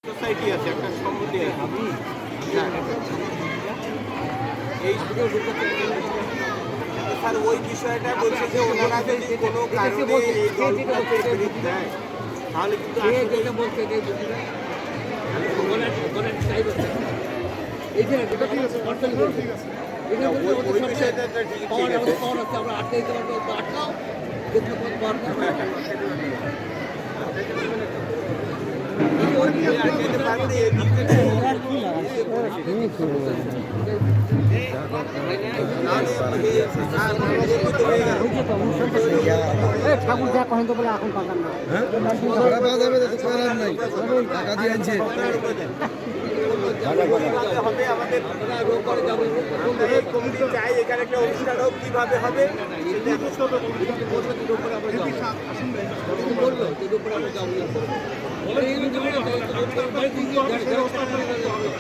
Society আছে, একটা সম্মতি আছে। এই স্যার ওই বিষয়টা বলছে যে ওনারা যদি কোনো কারণে এই দলগুলোকে ব্রেক দেয় তাহলে কিন্তু যেটা বলছে এটাই বুঝি না বলেন টাইপ আছে এই যে এটা ঠিক আছে পার্সেল বলছে এটা বলছে ওই বিষয়টা ঠিক আছে। পাওয়ার আছে আমরা আটকে দিতে পারবো তো আটকাও দেখতে পাওয়ার ঠাকুর যা কহেন তো বলে এখন পাবেন না চাই এখানে একটা অনুষ্ঠান হোক, কিভাবে হবে বললো